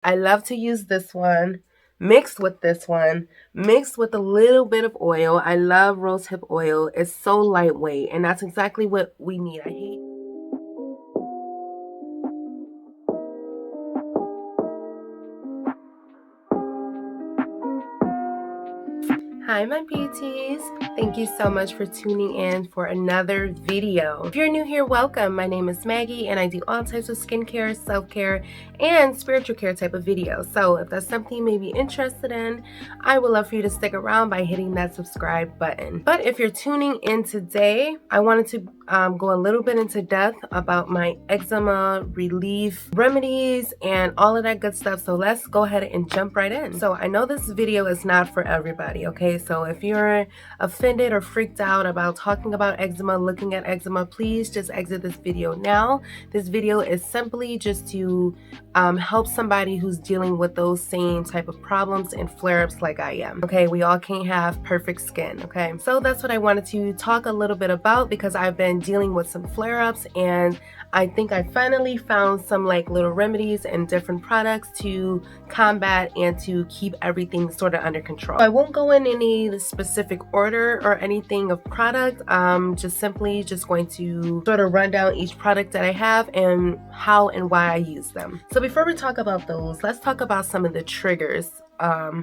I love to use this one mixed with this one, mixed with a little bit of oil. I love rosehip oil. It's so lightweight, and that's exactly what we need. I hate Hi my beauties, thank you so much for tuning in for another video. If you're new here, welcome. My name is Maggie and I do all types of skincare, self-care, and spiritual care type of videos. So if that's something you may be interested in, I would love for you to stick around by hitting that subscribe button. But if you're tuning in today, I wanted to go a little bit into depth about my eczema relief remedies and all of that good stuff. So let's go ahead and jump right in. So I know this video is not for everybody, okay? So if you're offended or freaked out about talking about eczema, looking at eczema, please just exit this video now. This video is simply just to help somebody who's dealing with those same type of problems and flare-ups like I am. Okay, we all can't have perfect skin, okay? So that's what I wanted to talk a little bit about because I've been dealing with some flare-ups, and I think I finally found some like little remedies and different products to combat and to keep everything sort of under control. I won't go in any specific order or anything of product. Just simply just going to sort of run down each product that I have and how and why I use them. So before we talk about those, let's talk about some of the triggers.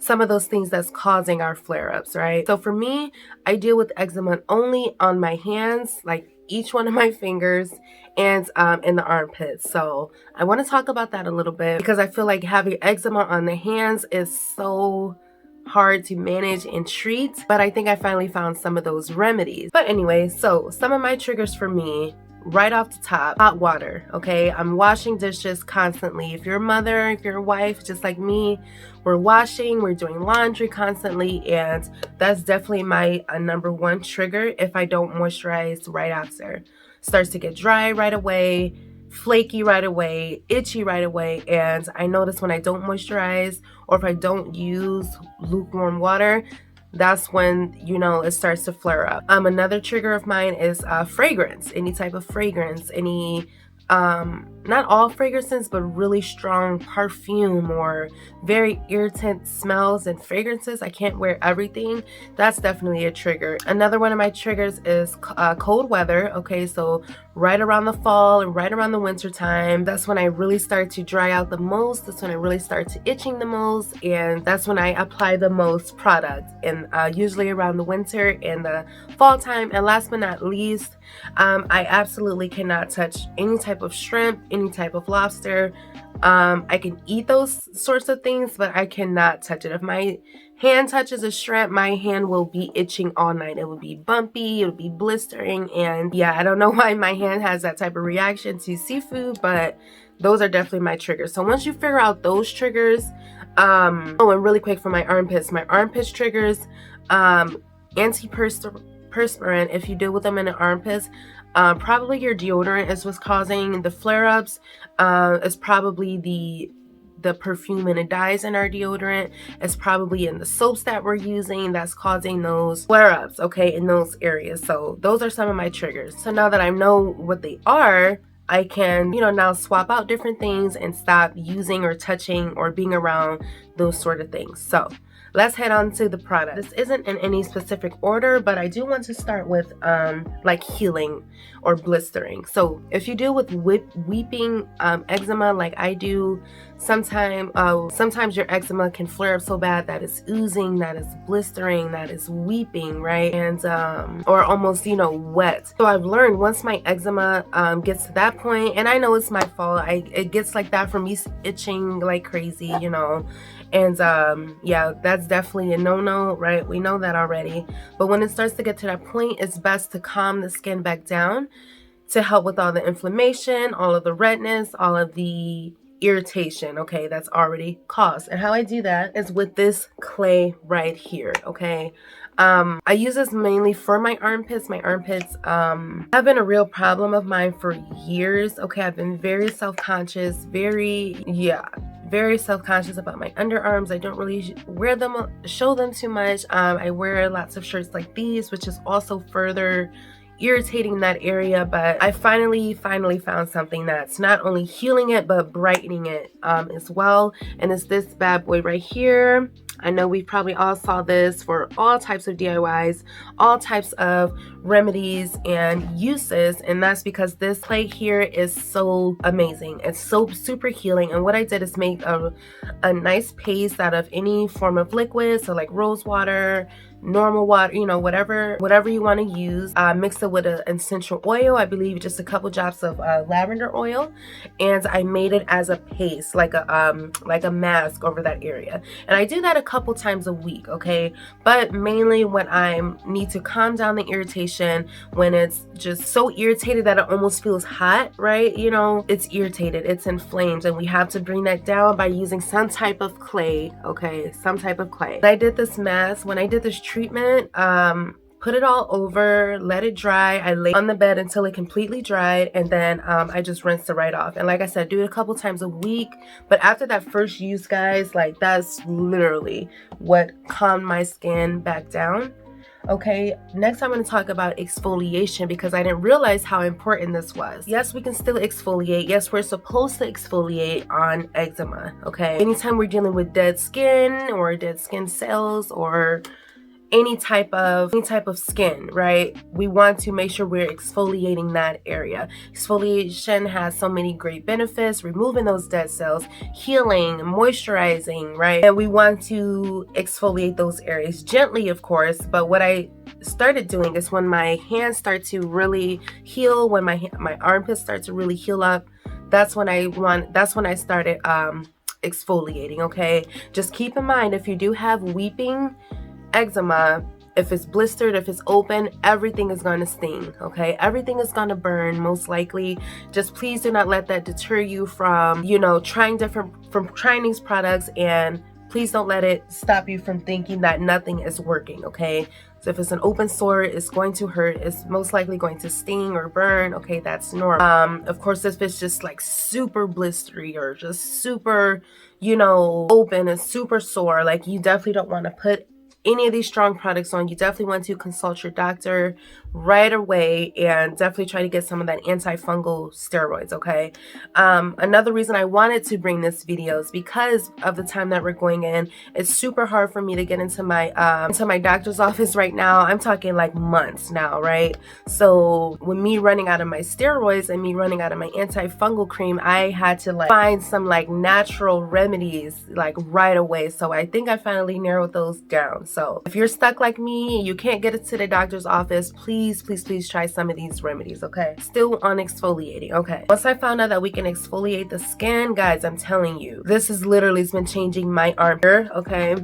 Some of those things that's causing our flare-ups, right? So for me, I deal with eczema only on my hands, like each one of my fingers, and in the armpits. So I want to talk about that a little bit because I feel like having eczema on the hands is so hard to manage and treat, but I think I finally found some of those remedies. But anyway, so some of my triggers for me, right off the top, hot water, okay? I'm washing dishes constantly. If you're a mother, if you're a wife, just like me, we're washing, we're doing laundry constantly, and that's definitely my number one trigger if I don't moisturize right after. Starts to get dry right away, flaky right away, itchy right away, and I notice when I don't moisturize or if I don't use lukewarm water, that's when, you know, it starts to flare up. Another trigger of mine is fragrance, any type of fragrance, any not all fragrances, but really strong perfume or very irritant smells and fragrances. I can't wear everything. That's definitely a trigger. Another one of my triggers is cold weather. Okay, so right around the fall and right around the winter time, that's when I really start to dry out the most. That's when I really start to itching the most, and that's when I apply the most product, and usually around the winter and the fall time. And last but not least, I absolutely cannot touch any type of shrimp, any type of lobster. I can eat those sorts of things, but I cannot touch it. If my hand touches a shrimp, my hand will be itching all night. It will be bumpy, it will be blistering, and yeah, I don't know why my hand has that type of reaction to seafood, but those are definitely my triggers. So once you figure out those triggers, oh, and really quick for my armpits triggers, antiperspirant, if you deal with them in the armpits, probably your deodorant is what's causing the flare-ups. It's probably the perfume and the dyes in our deodorant. It's probably in the soaps that we're using that's causing those flare-ups, okay, in those areas. So those are some of my triggers. So now that I know what they are, I can, you know, now swap out different things and stop using or touching or being around those sort of things. So let's head on to the product. This isn't in any specific order, but I do want to start with like healing or blistering. So if you deal with weeping eczema like I do, sometimes your eczema can flare up so bad that it's oozing, that it's blistering, that it's weeping, right? And or almost, you know, wet. So I've learned once my eczema gets to that point, and I know it's my fault, it gets like that from me itching like crazy, you know. And yeah, that's definitely a no-no, right? We know that already. But when it starts to get to that point, it's best to calm the skin back down to help with all the inflammation, all of the redness, all of the irritation, okay, that's already caused. And how I do that is with this clay right here, okay? I use this mainly for my armpits. My armpits have been a real problem of mine for years, okay? I've been very self-conscious, very self-conscious about my underarms. I don't really show them too much. I wear lots of shirts like these, which is also further irritating that area, but I finally found something that's not only healing it but brightening it as well. And it's this bad boy right here. I know we probably all saw this for all types of DIYs, all types of remedies and uses, and that's because this clay here is so amazing. It's so super healing. And what I did is make a nice paste out of any form of liquid, so like rose water, normal water, you know, whatever you want to use. Mix it with an essential oil, I believe just a couple drops of lavender oil, and I made it as a paste, like a mask over that area. And I do that a couple times a week, okay? But mainly when I need to calm down the irritation, when it's just so irritated that it almost feels hot, right? You know, it's irritated, it's inflamed, and we have to bring that down by using some type of clay, okay? Some type of clay. I did this mask, when I did this treatment, put it all over, let it dry. I laid on the bed until it completely dried, and then I just rinsed it right off. And like I said, do it a couple times a week. But after that first use, guys, like that's literally what calmed my skin back down. Okay, next I'm going to talk about exfoliation, because I didn't realize how important this was. Yes, we can still exfoliate. Yes, we're supposed to exfoliate on eczema, okay? Anytime we're dealing with dead skin or dead skin cells or any type of skin, right? We want to make sure we're exfoliating that area. Exfoliation has so many great benefits, removing those dead cells, healing, moisturizing, right? And we want to exfoliate those areas gently, of course. But what I started doing is when my hands start to really heal, when my armpits start to really heal up, that's when I started exfoliating, okay? Just keep in mind, if you do have weeping eczema, if it's blistered, if it's open, everything is going to sting, okay? Everything is going to burn, most likely. Just please do not let that deter you from, you know, trying these products, and please don't let it stop you from thinking that nothing is working, okay? So if it's an open sore, it's going to hurt. It's most likely going to sting or burn. Okay, that's normal. Of course, if it's just like super blistery or just super, you know, open and super sore, like you definitely don't want to put any of these strong products on. You definitely want to consult your doctor right away and definitely try to get some of that antifungal steroids, okay? Another reason I wanted to bring this video is because of the time that we're going in. It's super hard for me to get into my doctor's office right now. I'm talking like months now, right? So with me running out of my steroids and me running out of my antifungal cream, I had to like find some like natural remedies like right away. So I think I finally narrowed those down. So if you're stuck like me, you can't get it to the doctor's office, please try some of these remedies, okay? Still on exfoliating, okay? Once I found out that we can exfoliate the skin, guys, I'm telling you, this has literally been changing my arm here, okay?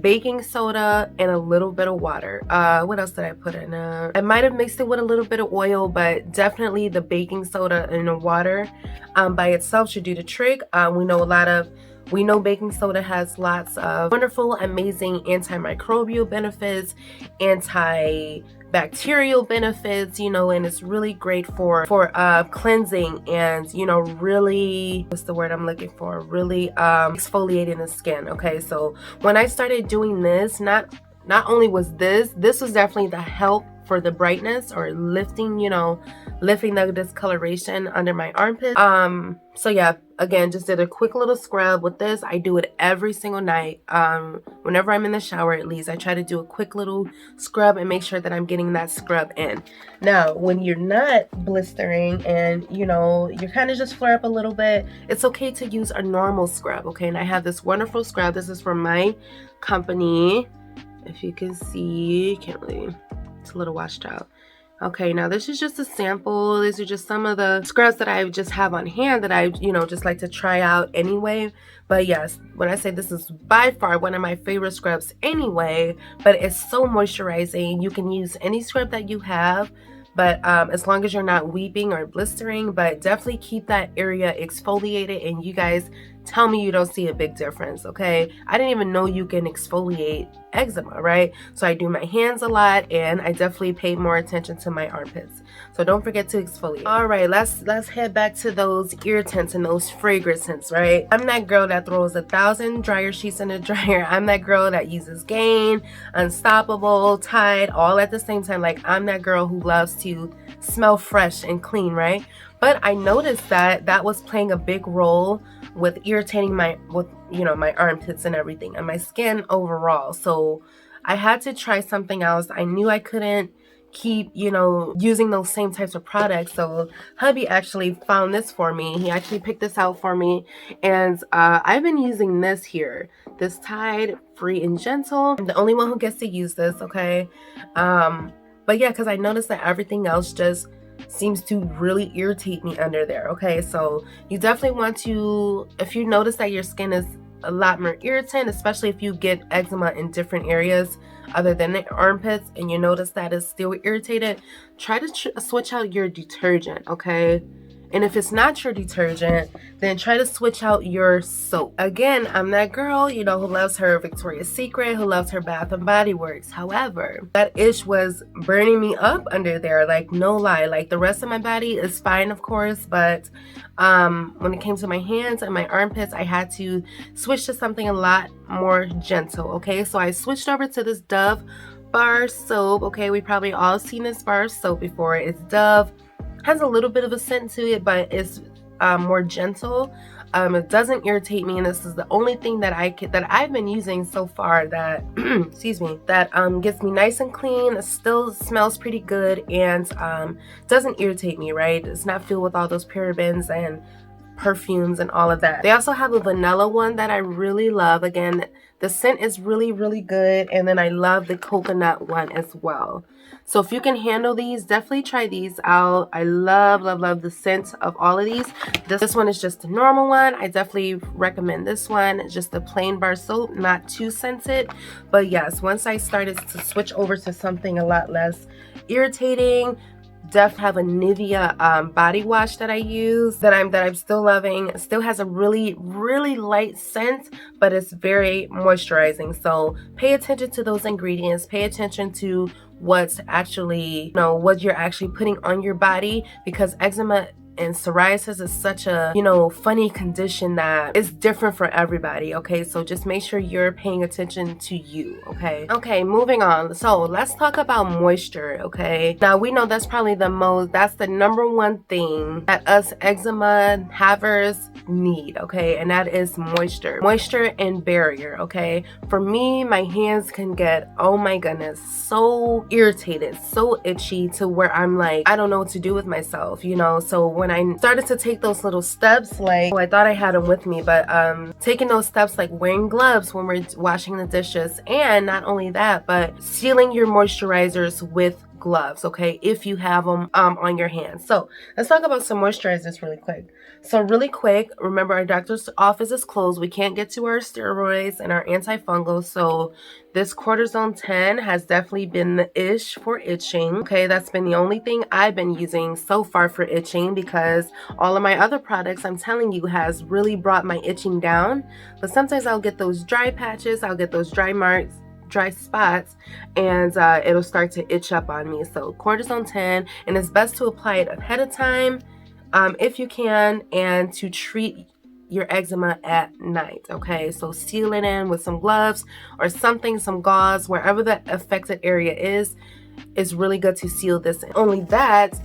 Baking soda and a little bit of water. What else did I put in? I might have mixed it with a little bit of oil, but definitely the baking soda and the water by itself should do the trick. We know baking soda has lots of wonderful, amazing antimicrobial benefits, antibacterial benefits, you know, and it's really great for cleansing and, you know, really, what's the word I'm looking for? Really exfoliating the skin, okay? So when I started doing this, not only was this was definitely the help for the brightness or lifting, you know, lifting the discoloration under my armpit. So yeah, again, just did a quick little scrub with this. I do it every single night. Whenever I'm in the shower, at least I try to do a quick little scrub and make sure that I'm getting that scrub in. Now, when you're not blistering and, you know, you kind of just flare up a little bit, it's okay to use a normal scrub, okay? And I have this wonderful scrub. This is from my company. If you can see, can't really, it's a little washed out. Okay, now this is just a sample. These are just some of the scrubs that I just have on hand that I, you know, just like to try out anyway. But yes, when I say this is by far one of my favorite scrubs anyway, but it's so moisturizing. You can use any scrub that you have, but as long as you're not weeping or blistering, but definitely keep that area exfoliated, and you guys tell me you don't see a big difference, okay? I didn't even know you can exfoliate eczema, right? So I do my hands a lot, and I definitely pay more attention to my armpits. So don't forget to exfoliate. All right, let's head back to those irritants and those fragrances, right? I'm that girl that throws 1,000 dryer sheets in the dryer. I'm that girl that uses Gain, Unstoppable, Tide, all at the same time. Like, I'm that girl who loves to smell fresh and clean, right? But I noticed that that was playing a big role with irritating my armpits and everything, and my skin overall. So I had to try something else. I knew I couldn't keep using those same types of products. So hubby actually found this for me. He actually picked this out for me, and I've been using this here, this Tide Free and Gentle. I'm the only one who gets to use this, okay? But yeah, because I noticed that everything else just seems to really irritate me under there, okay? So you definitely want to, if you notice that your skin is a lot more irritant, especially if you get eczema in different areas other than the armpits, and you notice that it's still irritated, try to switch out your detergent, okay? And if it's not your detergent, then try to switch out your soap. Again, I'm that girl, who loves her Victoria's Secret, who loves her Bath and Body Works. However, that ish was burning me up under there, like, no lie. Like, the rest of my body is fine, of course, but when it came to my hands and my armpits, I had to switch to something a lot more gentle, okay? So I switched over to this Dove bar soap, okay? We probably all seen this bar soap before. It's Dove. Has a little bit of a scent to it, but it's more gentle. It doesn't irritate me, and this is the only thing that I've been using so far that excuse me, that gets me nice and clean. It still smells pretty good, and doesn't irritate me, right? It's not filled with all those parabens and perfumes and all of that. They also have a vanilla one that I really love. Again, the scent is really, really good, and then I love the coconut one as well. So if you can handle these, definitely try these out. I love, love, love the scent of all of these. This one is just a normal one. I definitely recommend this one. It's just a plain bar soap, not too scented. But yes, once I started to switch over to something a lot less irritating, definitely have a Nivea body wash that I use that I'm still loving. It still has a really, really light scent, but it's very moisturizing. So pay attention to those ingredients. Pay attention to what's actually, what you're actually putting on your body, because eczema and psoriasis is such a, funny condition that is different for everybody, okay? So just make sure you're paying attention to you, okay? Okay, moving on. So let's talk about moisture, okay? Now, we know that's probably that's the number one thing that us eczema havers need, okay? And that is moisture. Moisture and barrier, okay? For me, my hands can get, oh my goodness, so irritated, so itchy, to where I'm like, I don't know what to do with myself, So when I started to take those little steps, like, I thought I had them with me, but taking those steps like wearing gloves when we're washing the dishes, and not only that, but sealing your moisturizers with gloves, okay, if you have them on your hands. So let's talk about some moisturizers really quick. So really quick, remember our doctor's office is closed. We can't get to our steroids and our antifungals, so this cortisone 10 has definitely been the ish for itching. Okay, that's been the only thing I've been using so far for itching, because all of my other products, I'm telling you, has really brought my itching down. But sometimes I'll get those dry patches, I'll get those dry marks, dry spots, and it'll start to itch up on me. So cortisone 10, and it's best to apply it ahead of time if you can, and to treat your eczema at night, okay? So seal it in with some gloves or something, some gauze, wherever the affected area is really good to seal this in. Only that,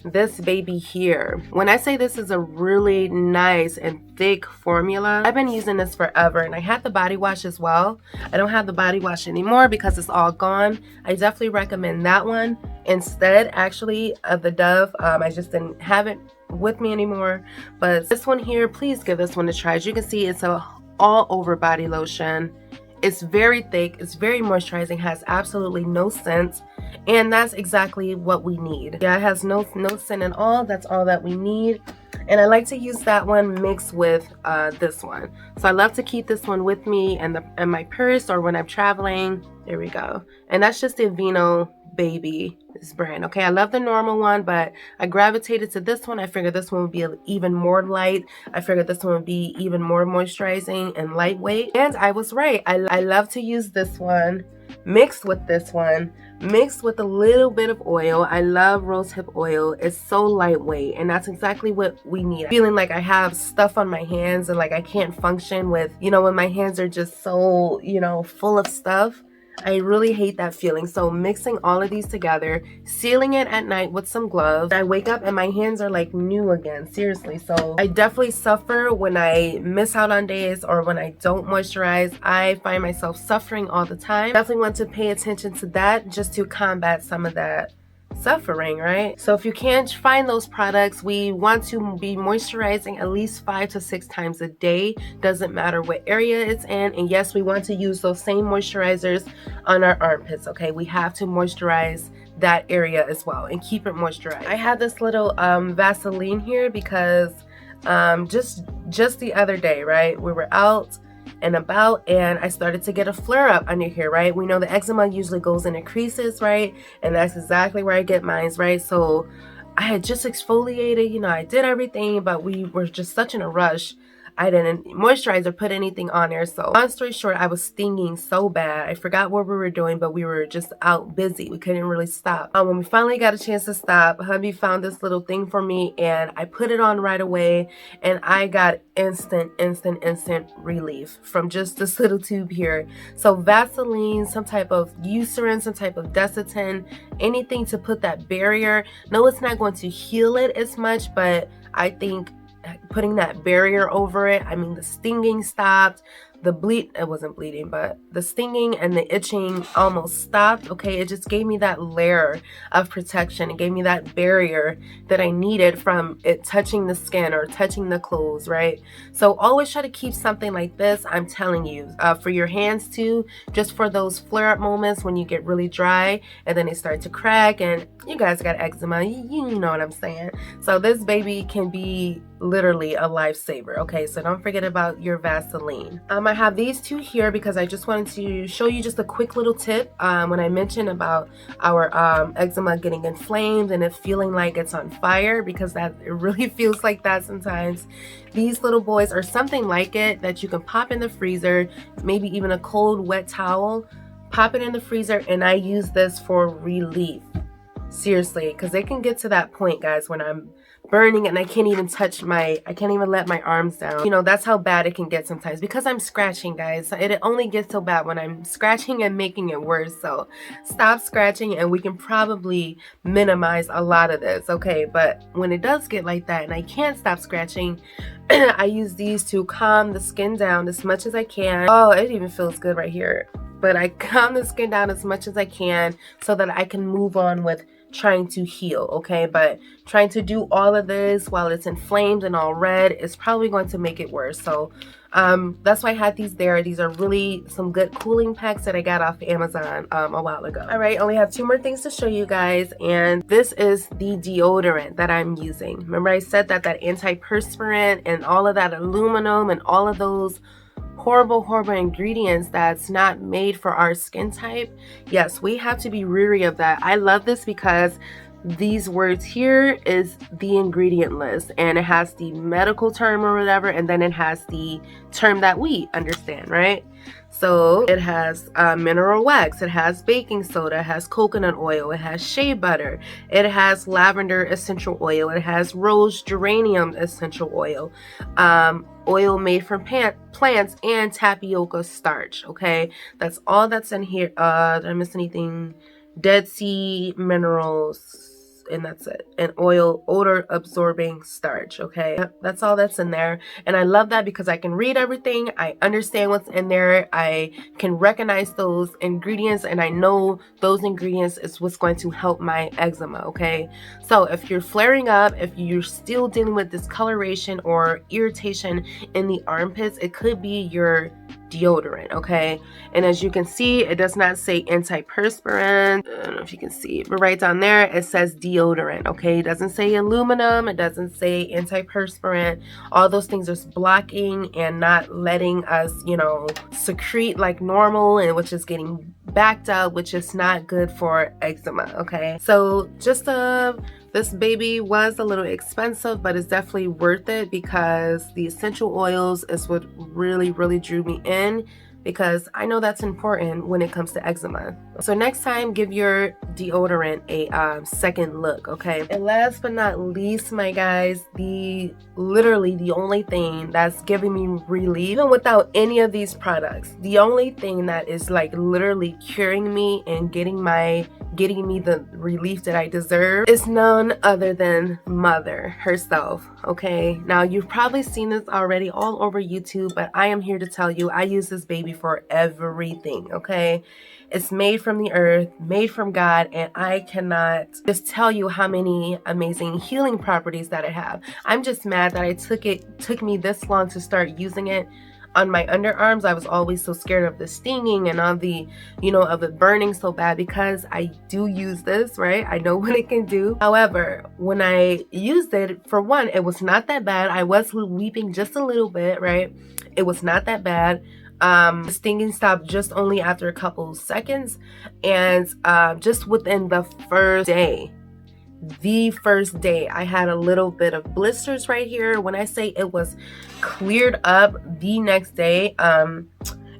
this baby here, when I say this is a really nice and thick formula, I've been using this forever, and I had the body wash as well. I don't have the body wash anymore because it's all gone. I definitely recommend that one instead, actually, of the Dove. I just didn't have it with me anymore, but this one here, please give this one a try. As you can see, it's a all over body lotion. It's very thick, it's very moisturizing, has absolutely no scent, and that's exactly what we need. Yeah, it has no scent at all. That's all that we need. And I like to use that one mixed with this one. So I love to keep this one with me in my purse or when I'm traveling. There we go. And that's just the Aveeno Baby, this brand. Okay, I love the normal one, but I gravitated to this one. I figured this one would be even more light. I figured this one would be even more moisturizing and lightweight. And I was right. I love to use this one mixed with this one, mixed with a little bit of oil. I love rosehip oil. It's so lightweight, and that's exactly what we need. Feeling like I have stuff on my hands and like I can't function with, you know, when my hands are just so, you know, full of stuff. I really hate that feeling. So mixing all of these together, sealing it at night with some gloves. I wake up and my hands are like new again, seriously. So I definitely suffer when I miss out on days or when I don't moisturize. I find myself suffering all the time. Definitely want to pay attention to that just to combat some of that suffering, right? So if you can't find those products, we want to be moisturizing at least 5 to 6 times a day. Doesn't matter what area it's in. And yes, we want to use those same moisturizers on our armpits, okay? We have to moisturize that area as well and keep it moisturized. I had this little Vaseline here because just the other day, right? We were out and about and I started to get a flare up under here, right? We know the eczema usually goes into creases, right? And that's exactly where I get mine, right? So I had just exfoliated, you know, I did everything, but we were just such in a rush. I didn't moisturize or put anything on there. So long story short, I was stinging so bad. I forgot what we were doing, but we were just out busy. We couldn't really stop. When we finally got a chance to stop, hubby found this little thing for me and I put it on right away and I got instant relief from just this little tube here. So Vaseline, some type of Eucerin, some type of Desitin, anything to put that barrier. No, it's not going to heal it as much, but I think putting that barrier over it, I mean, the stinging stopped, it wasn't bleeding, but the stinging and the itching almost stopped, okay? It just gave me that layer of protection. It gave me that barrier that I needed from it touching the skin or touching the clothes, right? So always try to keep something like this, I'm telling you, for your hands too, just for those flare-up moments when you get really dry and then they start to crack and you guys got eczema, you know what I'm saying. So this baby can be literally a lifesaver, okay? So don't forget about your Vaseline. I have these two here because I just wanted to show you just a quick little tip when I mentioned about our eczema getting inflamed and it feeling like it's on fire, because it really feels like that sometimes. These little boys are something like it that you can pop in the freezer, maybe even a cold wet towel, pop it in the freezer, and I use this for relief. Seriously, because it can get to that point, guys, when I'm burning and I can't even let my arms down. You know, that's how bad it can get sometimes because I'm scratching, guys. It only gets so bad when I'm scratching and making it worse. So stop scratching and we can probably minimize a lot of this, okay? But when it does get like that and I can't stop scratching, I use these to calm the skin down as much as I can. Oh, it even feels good right here. But I calm the skin down as much as I can so that I can move on with trying to heal, okay? But trying to do all of this while it's inflamed and all red is probably going to make it worse. So that's why I had these there. These are really some good cooling packs that I got off Amazon a while ago. All right, only have 2 more things to show you guys, and this is the deodorant that I'm using. Remember I said that antiperspirant and all of that aluminum and all of those horrible ingredients that's not made for our skin type. Yes, we have to be wary of that. I love this because these words here is the ingredient list and it has the medical term or whatever, and then it has the term that we understand, right? So it has mineral wax, it has baking soda, it has coconut oil, it has shea butter, it has lavender essential oil, it has rose geranium essential oil, oil made from plants, and tapioca starch, okay? That's all that's in here. Did I miss anything? Dead sea minerals, and that's it. And odor absorbing starch, okay? That's all that's in there. And I love that because I can read everything, I understand what's in there, I can recognize those ingredients, and I know those ingredients is what's going to help my eczema, okay? So if you're flaring up, if you're still dealing with discoloration or irritation in the armpits, it could be your deodorant, okay? And as you can see, it does not say antiperspirant. I don't know if you can see, but right down there it says deodorant, okay? It doesn't say aluminum, it doesn't say antiperspirant. All those things are blocking and not letting us, you know, secrete like normal, and which is getting backed up, which is not good for eczema, okay? So just this baby was a little expensive, but it's definitely worth it because the essential oils is what really drew me in, because I know that's important when it comes to eczema. So next time, give your deodorant a second look, okay? And last but not least, my guys, literally the only thing that's giving me relief, even without any of these products, the only thing that is like literally curing me and getting me the relief that I deserve is none other than Mother herself, okay? Now, you've probably seen this already all over YouTube, but I am here to tell you I use this baby for everything, okay? It's made from the earth, made from God, and I cannot just tell you how many amazing healing properties that it have. I'm just mad that it took me this long to start using it on my underarms. I was always so scared of the stinging and of the, you know, of it burning so bad, because I do use this, right? I know what it can do. However, when I used it, for one, it was not that bad. I was weeping just a little bit, right? It was not that bad. The stinging stopped just only after a couple seconds, and just within the first day I had a little bit of blisters right here. When I say it was cleared up the next day,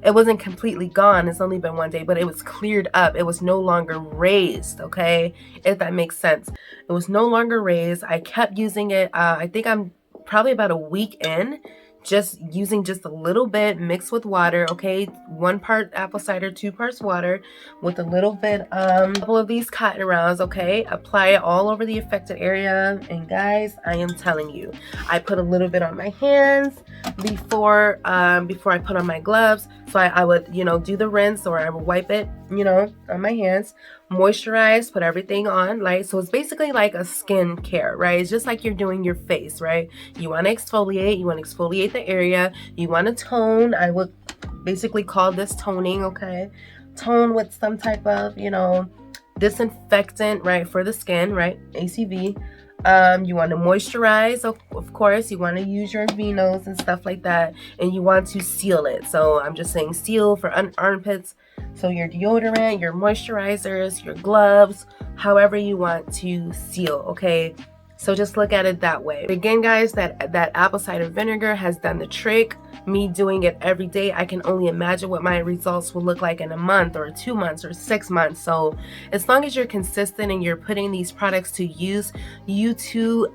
it wasn't completely gone. It's only been one day, but it was cleared up. It was no longer raised, okay? If that makes sense. It was no longer raised. I kept using it. I think I'm probably about a week in, just using just a little bit mixed with water, okay? 1 part apple cider, 2 parts water, with a little bit, couple of these cotton rounds, okay? Apply it all over the affected area. And guys, I am telling you, I put a little bit on my hands before I put on my gloves. So I would, you know, do the rinse, or I would wipe it, you know, on my hands, moisturize, put everything on, like, so it's basically like a skin care, right? It's just like you're doing your face, right? You want to exfoliate the area, you want to tone. I would basically call this toning, okay? Tone with some type of, you know, disinfectant, right, for the skin, right? ACV. You want to moisturize, of course. You want to use your Vinos and stuff like that, and you want to seal it. So I'm just saying seal for armpits. So your deodorant, your moisturizers, your gloves, however you want to seal, okay? So just look at it that way. Again, guys, that apple cider vinegar has done the trick. Me doing it every day, I can only imagine what my results will look like in a month or 2 months or 6 months. So as long as you're consistent and you're putting these products to use,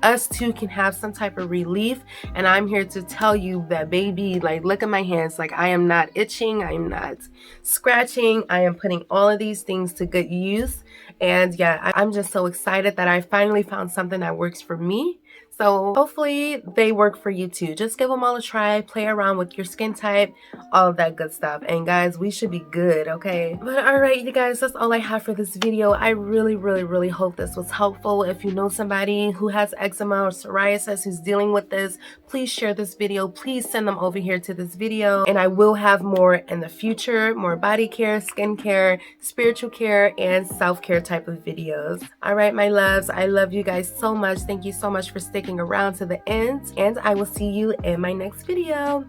us too can have some type of relief. And I'm here to tell you that, baby, like, look at my hands. Like, I am not itching, I am not scratching. I am putting all of these things to good use. And yeah, I'm just so excited that I finally found something that works for me. So hopefully they work for you too. Just give them all a try, play around with your skin type, all of that good stuff. And guys, we should be good, okay? But all right, you guys, that's all I have for this video. I really hope this was helpful. If you know somebody who has eczema or psoriasis who's dealing with this, please share this video. Please send them over here to this video. And I will have more in the future, more body care, skin care, spiritual care, and self-care type of videos. All right, my loves, I love you guys so much. Thank you so much for sticking around to the end, and I will see you in my next video.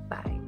Bye.